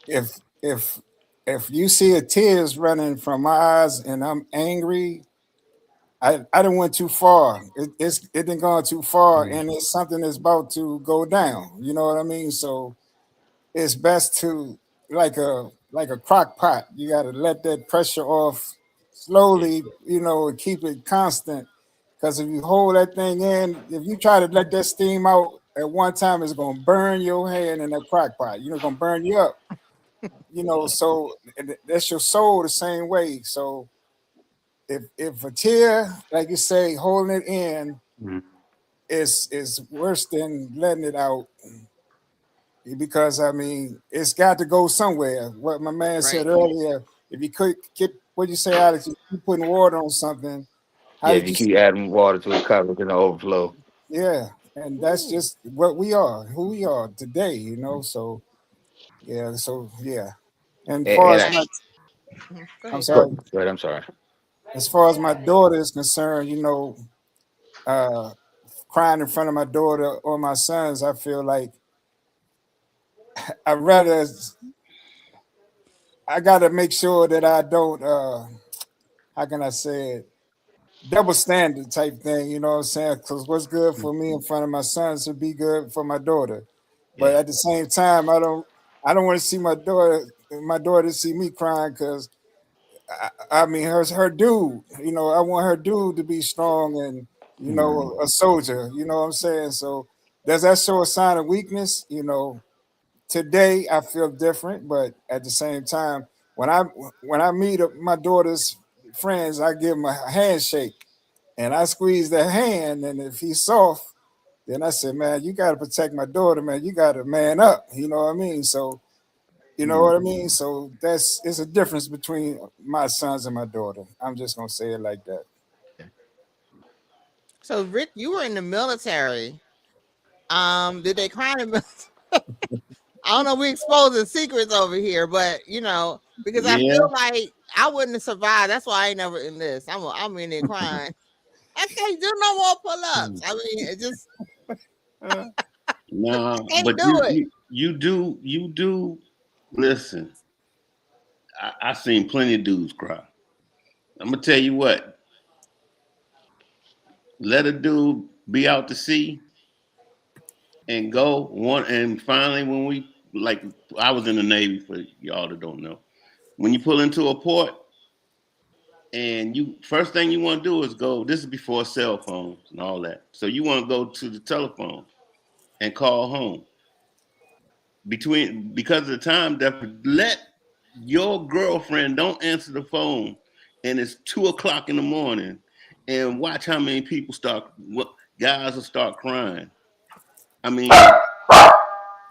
if if if you see a tears running from my eyes and I'm angry, I didn't went too far. It didn't go too far, Mm. and it's something that's about to go down. You know what I mean? So it's best to like a crock pot. You got to let that pressure off Yeah. slowly, and keep it constant. Because if you hold that thing in, if you try to let that steam out at one time, it's gonna burn your hand in that crock pot. Gonna burn you up. So and that's your soul the same way. So if a tear, like you say, holding it in Mm. is worse than letting it out, because I mean it's got to go somewhere. What my man said Right. earlier, if you could keep what you say, Alex, if you putting water on something, how Yeah, if did you you say? keep adding water to a cup, it's gonna overflow. Yeah, and that's just what we are, who we are today. So yeah, And And, far and as I, Right. my, Go I'm ahead, go Doc. sorry, ahead. Go ahead. I'm sorry. as far as my daughter is concerned, uh, crying in front of my daughter or my sons, I feel like I rather I got to make sure that I don't. How can I say it? Double standard type thing. You know what I'm saying? Because what's good for me in front of my sons would be good for my daughter. But Yeah. at the same time, I don't want to see my daughter see me crying, because I mean her dude. I want her dude to be strong and Mm. a soldier. You know what I'm saying? So does that show a sign of weakness? Today I feel different, but at the same time, when I when I meet my daughter's friends, I give them a handshake and I squeeze their hand, and if he's soft, then I say, man, you got to protect my daughter, man. You got to man up. You know what I mean? So you know Mm. what I mean. So it's a difference between my sons and my daughter. I'm just gonna say it like that. So, Rick, you were in the military. Did they cry in the I don't know, we exposing secrets over here, but because I Yeah. feel like I wouldn't have survived. That's why I ain't never in this. I'm in there crying. I can't do no more pull-ups. Mm. I mean, it just Nah, I can't but do it. you do. Listen, I seen plenty of dudes cry. I'm gonna tell you what. Let a dude be out to sea and go one. And finally, when we like, I was in the Navy for y'all that don't know. When you pull into a port and you first thing you want to do is go. This is before cell phones and all that. So you want to go to the telephone and call home. Because of the time difference, let your girlfriend don't answer the phone, and it's 2 o'clock in the morning, and watch how many people start. What guys will start crying. I mean,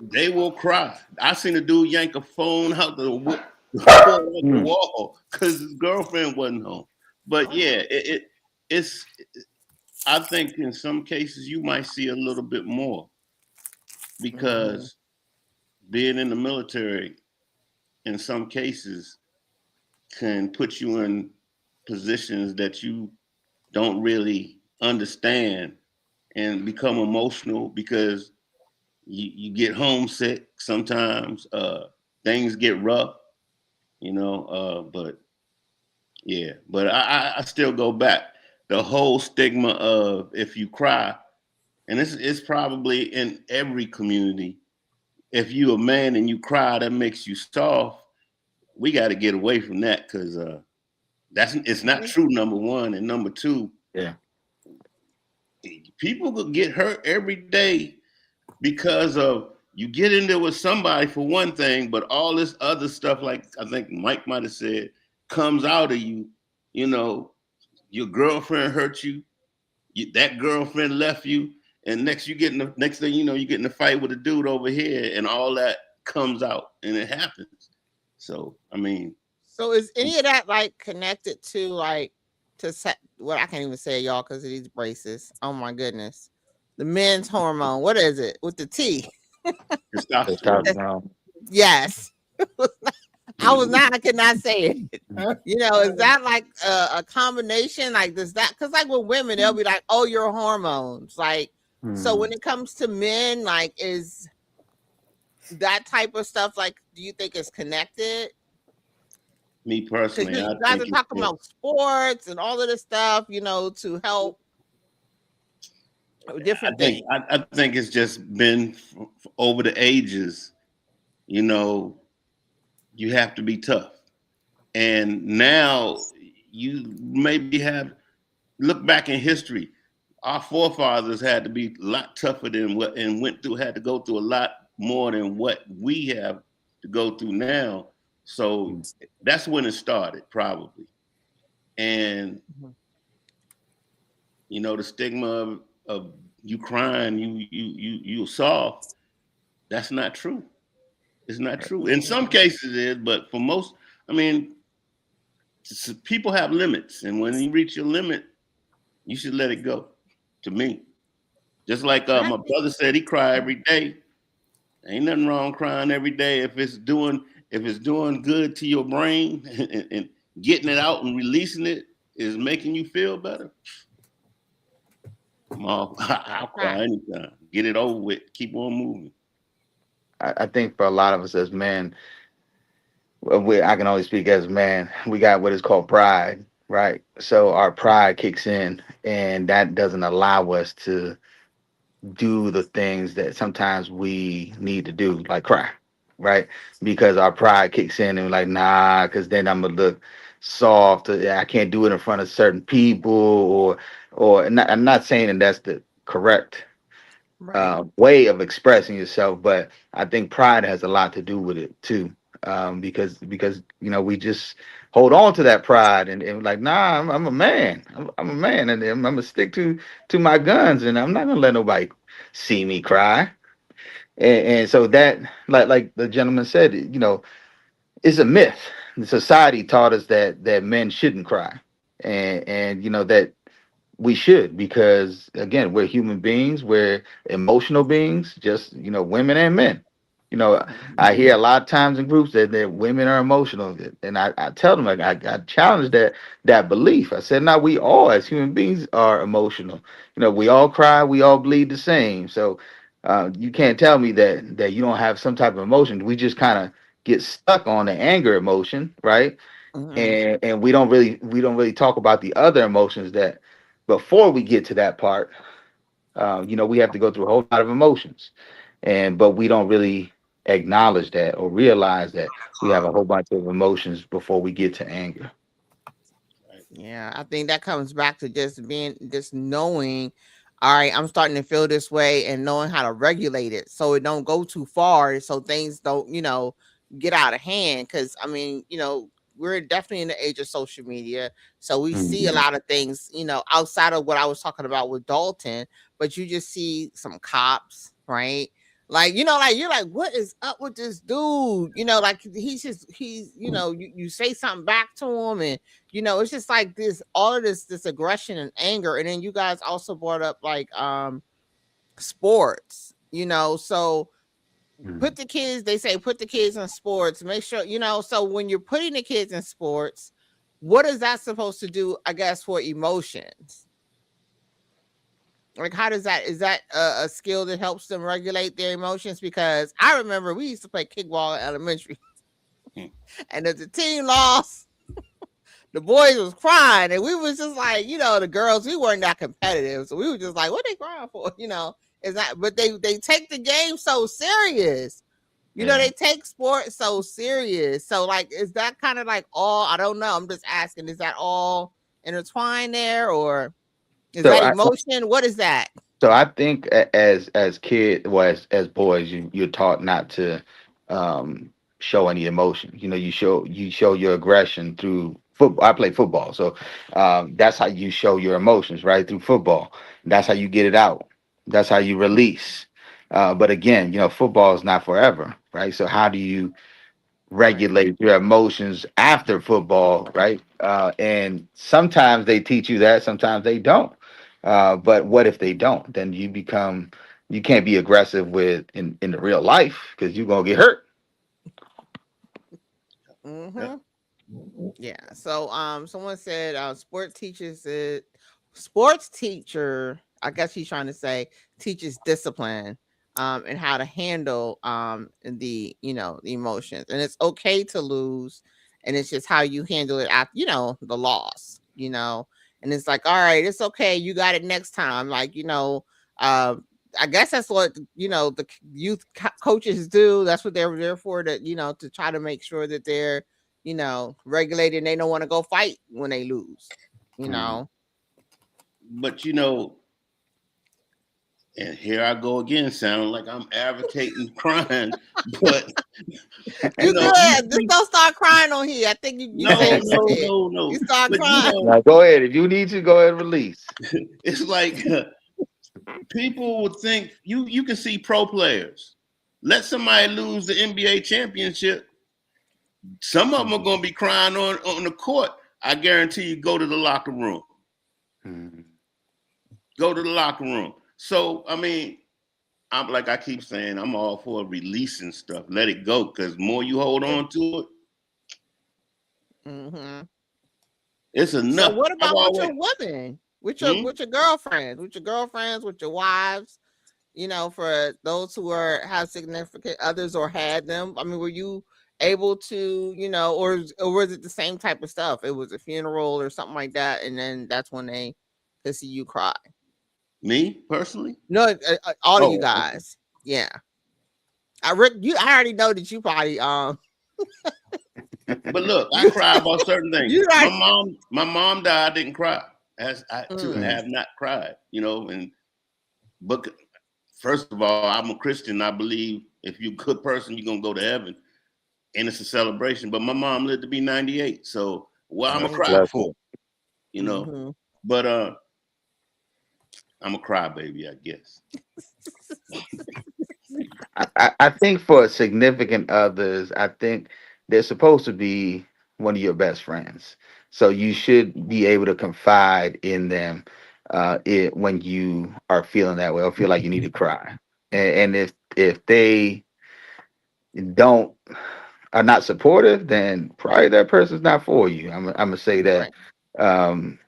they will cry. I seen a dude yank a phone out pull out the Mm. wall because his girlfriend wasn't home. But yeah, it's. I think in some cases you might see a little bit more Hmm. because being in the military, in some cases, can put you in positions that you don't really understand and become emotional because you get homesick sometimes. Things get rough, but yeah, but I still go back. The whole stigma of if you cry, and it's probably in every community. If you a man and you cry, that makes you soft. We got to get away from that because that's it's not true. Number one, and number two, Yeah. people could get hurt every day because of you get in there with somebody for one thing, but all this other stuff, like I think Mike might have said, comes out of you. You know, your girlfriend hurt you, that girlfriend left you, and next thing you know, you get in a fight with a dude over here, and all that comes out, and it happens. So I mean, So is any of that like connected to like to set? Well, I can't even say it, y'all because of these braces. Oh my goodness, the men's hormone. What is it with the T? It's tough, testosterone. bro. Yes, I was Mhm. not. I could not say it. You know, is that like a combination? Like, does that, because like with women, they'll be like, oh, your hormones. Like, so when Mm. it comes to men, like, is that type of stuff, like, do you think is connected? Me Because personally, you I guys think are talking about sports and all of this stuff, you know, to help with different things. I think it's just been over the ages. You know, you have to be tough, and now you maybe have look back in history. Our forefathers had to be a lot tougher than what and had to go through a lot more than what we have to go through now. So Mm. that's when it started, probably. And Mhm. the stigma of you crying, you soft. That's not true. It's not true. In some Mhm. cases, it is, but for most, I mean, people have limits, and when you reach your limit, you should let it go. To me, just like And I my think, brother said, he cry every day. Ain't nothing wrong crying every day if it's doing good to your brain and getting it out and releasing it is making you feel better. I'll right. cry anytime. Get it over with. Keep on moving. I think for a lot of us as men, well, I can only speak as a man. We got what is called pride, right? So our pride kicks in, and that doesn't allow us to do the things that sometimes we need to do, like cry, right? Because our pride kicks in, and we're like, nah, because then I'm gonna look soft. I can't do it in front of certain people, or I'm not saying that that's the correct Right. way of expressing yourself, but I think pride has a lot to do with it too. Because we just hold on to that pride and like, nah, I'm a man. I'm a man, and I'm gonna stick to my guns, and I'm not gonna let nobody see me cry. And so that, like the gentleman said, it's a myth. The society taught us that men shouldn't cry, and that we should, because again, we're human beings, we're emotional beings, just women and men. you know Mhm. I hear a lot of times in groups that women are emotional, and I tell them, like, I challenge that belief. I said, now, we all as human beings are emotional. We all cry, we all bleed the same. So You can't tell me that you don't have some type of emotion. We just kind of get stuck on the anger emotion, right? Mhm. And we don't really talk about the other emotions that before we get to that part. We have to go through a whole lot of emotions, and but we don't really acknowledge that or realize that we have a whole bunch of emotions before we get to anger. Right. Yeah, I think that comes back to just knowing, all right, I'm starting to feel this way and knowing how to regulate it so it don't go too far, so things don't, get out of hand. Cause I mean, we're definitely in the age of social media. So we see a Mhm. lot of things, outside of what I was talking about with Dalton, but you just see some cops, right? Like, like you're like, what is up with this dude? Like you say something back to him, and it's just like this, all of this aggression and anger. And then you guys also brought up like sports, so Mhm. put the kids, they say put the kids in sports, make sure, so when you're putting the kids in sports, what is that supposed to do, I guess, for emotions? Like, how does that, is that a skill that helps them regulate their emotions? Because I remember we used to play kickball in elementary, Hmm. and if the team lost, the boys was crying, and we was just like, the girls, we weren't that competitive, so we were just like, what they crying for? Is that, but they take the game so serious. Yeah. They take sports so serious. So like, is that kind of like all? I don't know. I'm just asking. Is that all intertwined there, or is So that I emotion? What is that? so I think as kid, well, as boys, you're taught not to show any emotion. You show your aggression through football. I play football, so that's how you show your emotions, right? Through football. That's how you get it out. That's how you release. But again, football is not forever, right? So how do you Right. regulate your emotions after football, right? And sometimes they teach you that, sometimes they don't. But what if they don't? Then you can't be aggressive with in the real life because you're gonna get hurt. Mm-hmm. Yeah. So someone said sports teacher, I guess he's trying to say, teaches discipline and how to handle the emotions. And it's okay to lose, and it's just how you handle it after, the loss. And it's like, all right, it's okay, you got it next time. Like, um I guess that's what the youth coaches do. That's what they're there for, to try to make sure that they're regulated, and they don't want to go fight when they lose, you Mhm. know. But and here I go again, sounding like I'm advocating crime. But You you good. Just see, don't start crying on here. I think you no, changed no, it. no, You no. start But crying. Now go ahead if you need to go ahead and release. it's like people would think you can see pro players. Let somebody lose the NBA championship. Some of them are Mhm. going to be crying on the court. I guarantee you, go to the locker room. Mhm. Go to the locker room. So I mean, I'm like I keep saying, I'm all for releasing stuff. Let it go, because more you hold on to it, Hmm. it's So enough. what I've about with always your women, with your hmm? with your girlfriends, with your wives? For those who have significant others or had them. I mean, were you able to, or was it the same type of stuff? It was a funeral or something like that, and then that's when they could see you cry. Me personally. No, all of you Oh, okay. guys. Yeah, I already know that you probably But look, I you cry about certain things. you My are. mom, my mom died. I didn't cry. As I too Mm, Mhm. have not cried. And but first of all, I'm a Christian. I believe if you're a good person, you're gonna go to heaven, and it's a celebration. But my mom lived to be 98, so what I'm gonna That's a cry mm-hmm, for, blessing. you know. mm-hmm. But I'm a crybaby, I guess. I think for significant others, I think they're supposed to be one of your best friends. So you should be able to confide in them when you are feeling that way or feel like you need to cry. And if they don't are not supportive, then probably that person's not for you. I'm gonna say that, Right. um,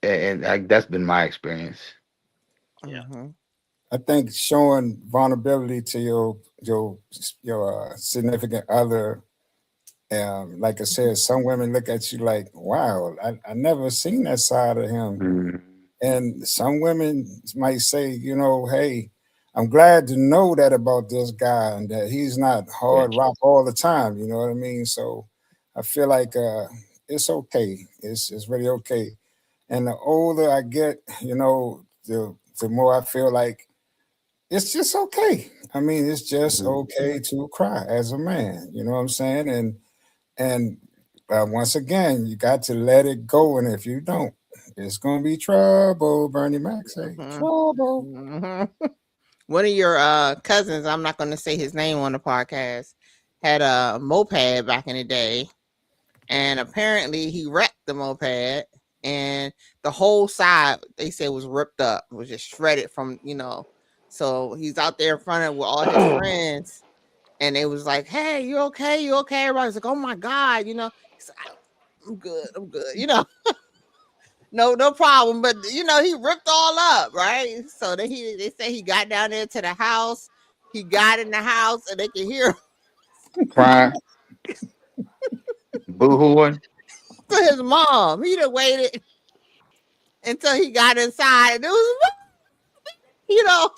and that's been my experience. Yeah. Mm-hmm. I think showing vulnerability to your significant other, like I said, some women look at you like, wow, I never seen that side of him. Mm, And some women might say, hey, I'm glad to know that about this guy and that he's not hard gotcha. rock all the time. You know what I mean? So I feel like it's okay. It's really okay. And the older I get, the more I feel like it's just okay. I mean, it's just Mhm. okay to cry as a man. You know what I'm saying? And once again, you got to let it go. And if you don't, it's gonna be trouble. Bernie Mac say Hmm. trouble. Hmm. One of your cousins, I'm not going to say his name on the podcast, had a moped back in the day, and apparently he wrecked the moped, and the whole side they said was ripped up, was just shredded from. So he's out there in front of with all his friends, and they was like, "Hey, you okay? You okay?" Everybody's like, "Oh my god," He's like, "I'm good. I'm good." No, no problem. But he ripped all up, right? So they say he got down there to the house. He got in the house, and they could hear Crying, boo-hooing. to his mom. He done waited until he got inside, and it was you know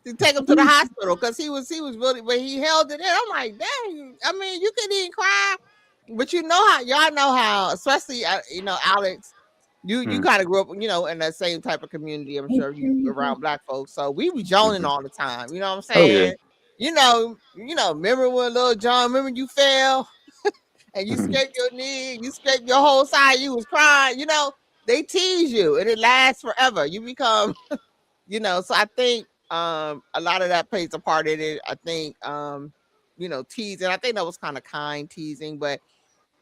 to take him to the hospital because he was really, but he held it in. I'm like, dang. I mean, you couldn't even cry, but how y'all know how, especially Alex. You Mm, kind of grew up, in that same type of community. I'm sure you around black folks, so we was joning mhm. all the time. You know what I'm Oh yeah. saying? Remember when little John? Remember you fell and you Mhm. scraped your knee, you scraped your whole side, you was crying. They tease you, and it lasts forever. You become, So I think a lot of that plays a part in it. I think teasing. I think that was kind of kind teasing, but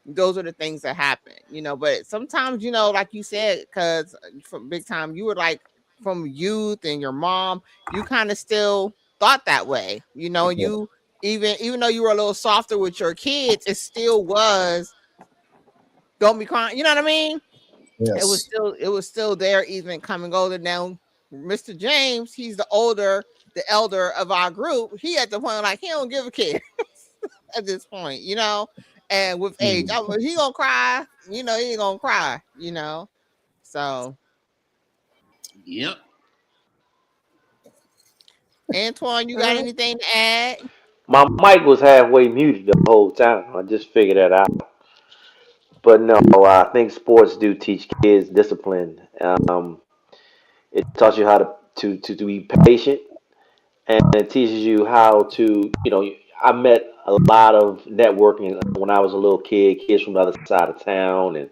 those are the things that happen, but sometimes, like you said, because from big time, you were like from youth and your mom, you kind of still thought that way, and Yeah. you even though you were a little softer with your kids, it still was don't be crying, you know what I mean? Yes. It was still there even coming older. Now Mr. James, he's the elder of our group. He at the point like he don't give a care at this point, and with age, Mhm. he gonna cry, he ain't gonna cry, So, Yep. Antoine, you got anything to add? My mic was halfway muted the whole time. I just figured that out. But no, I think sports do teach kids discipline. It taught you how to be patient, and it teaches you how to, I met a lot of networking when I was a little kid, kids from the other side of town, and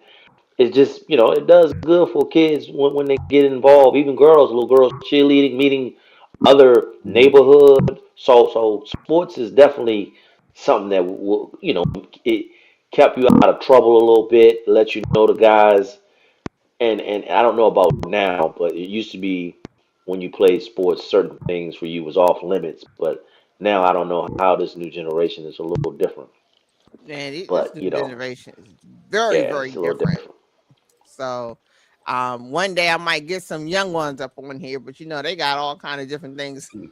it's just, it does good for kids when they get involved. Even girls, little girls cheerleading, meeting other Mhm. neighborhood. So sports is definitely something that will, it kept you out of trouble a little bit, let you know the guys. And I don't know about now, but it used to be when you played sports, certain things for you was off limits. But now I don't know how this new generation is a little different. Man, this But new generation is very, yeah, very it's a little different. different. So, one day I might get some young ones up on here, but they got all kind of different things on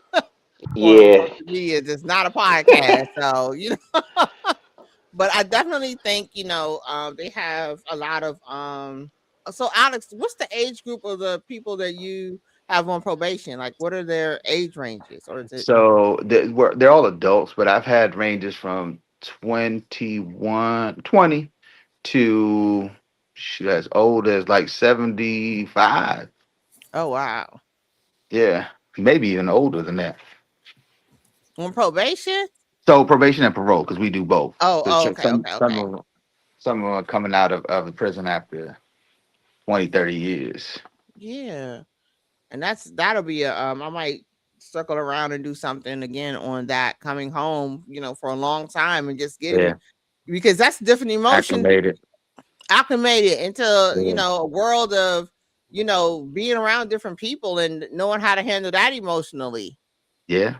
Yeah. social media. It's not a podcast, so but I definitely think they have a lot of So Alex, what's the age group of the people that you have on probation? Like, what are their age ranges, or is it? So they're all adults, but I've had ranges from 20 to shoot, as old as like 75. Oh wow, Yeah, maybe even older than that. on probation? So probation and parole, because we do both. Oh, There's oh, okay, okay, some okay. of them, some of them are coming out of the prison after 20, 30 years. Yeah, and that'll be a I might circle around and do something again on that coming home, for a long time and just getting Yeah, because that's different emotion acclimated. acclimated into Yeah, a world of being around different people and knowing how to handle that emotionally, yeah,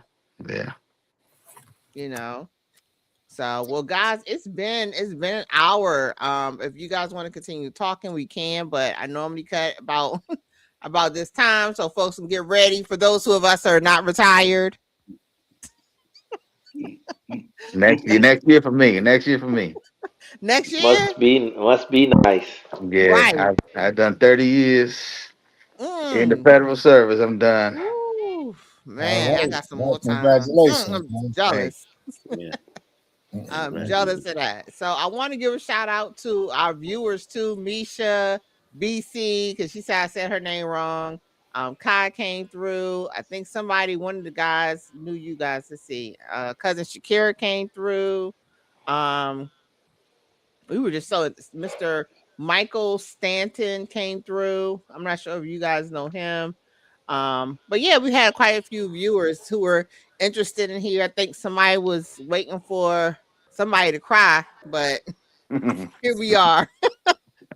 yeah. you know so well guys, it's been an hour. If you guys want to continue talking, we can, but I normally cut about about this time so folks can get ready. For those who of us are not retired, Next year for me. Next year for me. next year, Must be nice. Yeah, right? I've done 30 years in the Mm. federal service. I'm done. Ooh, All man, I right. got some Well, more time. congratulations, I'm man. Hey. jealous. Yeah, I'm Mm-mm. jealous congratulations. of that. So I want to give a shout out to our viewers too, Misha, BC, because she said I said her name wrong. Kai came through. I think somebody, one of the guys, knew you guys to see. Cousin Shakira came through. Um, we were just so Mr. Michael Stanton came through. I'm not sure if you guys know him. But yeah, we had quite a few viewers who were interested in here. I think somebody was waiting for somebody to cry, but here we are.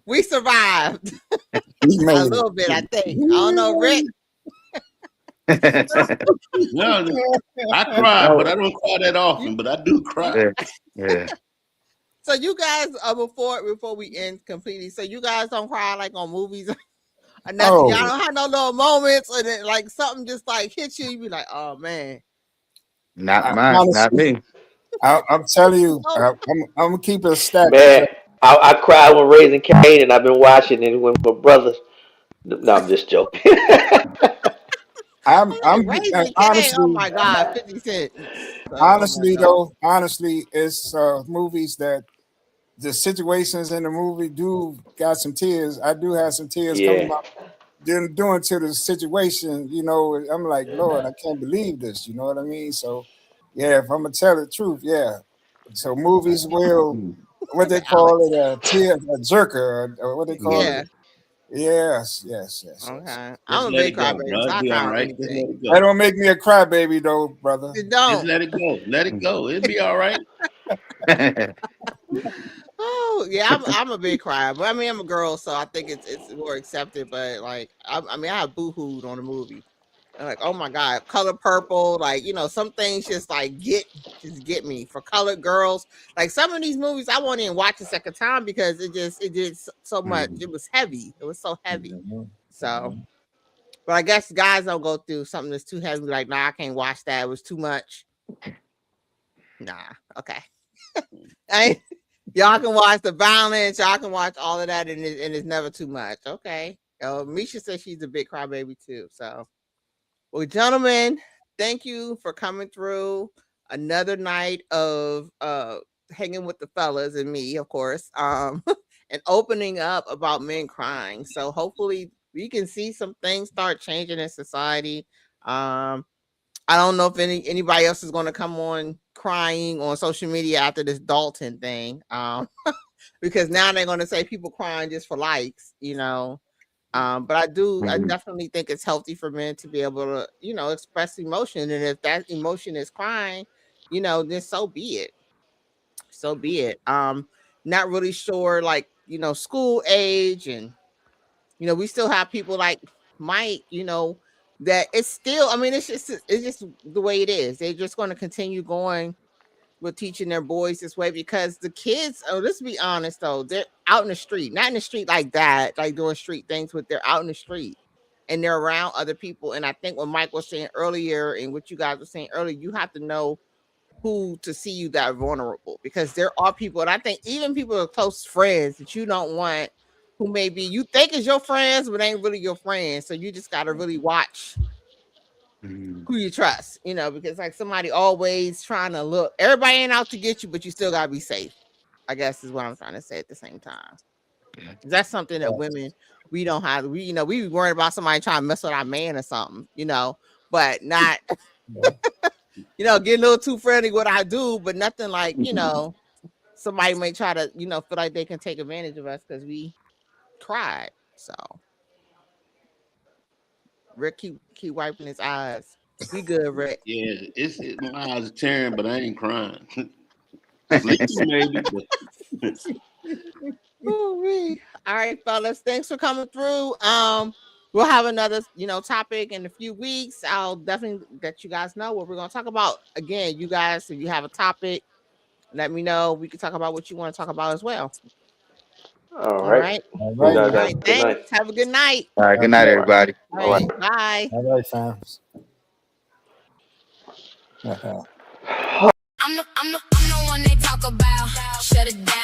We survived We a made little bit, I think. I don't know, Rick. it. No, I cry, but Oh, I don't cry that You, often. But I do you. cry. yeah, yeah. So you guys, before we end completely, so you guys don't cry like on movies or nothing. Y'all Oh, don't have no little moments, and then like something just like hits you. You be like, oh man, Not mine. Not honestly, me. I'm telling you, oh I'm gonna keep it a stack Man, because I cried when Raising Cain, and I've been watching it with my brothers. No, I'm just joking. I'm like Raising Cane. Oh honestly, my God, 50 Cent. Oh my honestly God. though, honestly, it's movies that the situations in the movie do got some tears. I do have some tears coming Yeah, out doing to the situation. I'm like, Lord, I can't believe this. You know what I mean? So, yeah, if I'm gonna tell the truth, yeah. So movies will what they Okay, call Alex. it a tear a jerker or what they call Yeah. it. Yeah. Yes, yes, yes, yes. Okay. Just I'm a let big it go, crybaby, bro. so It'll I be cry all on right. Just let anything. it That go. don't make me a crybaby though, brother. It Just don't. let it go. Let it go. It'll be all right. Oh yeah, I'm a big crier, but I mean I'm a girl, so I think it's more accepted. But like I mean I have boohooed on a movie. And like, oh my God, Color Purple, like, some things just like get me for colored girls. Like some of these movies I won't even watch a second time because it did so much. Mhm. It was heavy. It was so heavy. Mhm, So mhm. but I guess guys don't go through something that's too heavy, like, nah, I can't watch that. It was too much. Nah, okay. I, y'all can watch the violence, y'all can watch all of that, and it's never too much. Okay. Misha says she's a big crybaby too. So well, gentlemen, thank you for coming through another night of hanging with the fellas and me, of course, and opening up about men crying. So hopefully we can see some things start changing in society. Um, I don't know if anybody else is going to come on crying on social media after this Dalton thing, because now they're going to say people crying just for likes. But I Mhm. definitely think it's healthy for men to be able to, express emotion. And if that emotion is crying, then so be it. So be it. Not really sure, like, school age, and, we still have people like Mike, that it's still, I mean, it's just the way it is. They're just going to continue going with teaching their boys this way because the kids, oh, let's be honest though, they're out in the street, not in the street like that, like doing street things, but they're out in the street and they're around other people. And I think what Mike was saying earlier and what you guys were saying earlier, you have to know who to see you that vulnerable because there are people, and I think even people who are close friends that you don't want, who maybe you think is your friends, but ain't really your friends. So you just got to really watch Mhm. who you trust, because like somebody always trying to look, everybody ain't out to get you, but you still gotta be safe. I guess is what I'm trying to say at the same time. That's something that women we don't have. We be worried about somebody trying to mess with our man or something, but not, get a little too friendly what I do, but nothing like, somebody may try to, feel like they can take advantage of us because we cried. So Rick keep wiping his eyes. We good, Rick. Yeah, my eyes are tearing, but I ain't crying. Sleeping maybe, but Ooh-wee. All right, fellas. Thanks for coming through. We'll have another, topic in a few weeks. I'll definitely let you guys know what we're gonna talk about. Again, you guys, if you have a topic, let me know. We can talk about what you want to talk about as well. All All right. right. All Good right, night, All man. guys. right. Good Thanks. night. Have a good night. All right. Good God night, bless. All right. everybody. All All right. right. Bye. All right, fam. I'm the one they talk about. Shut it down.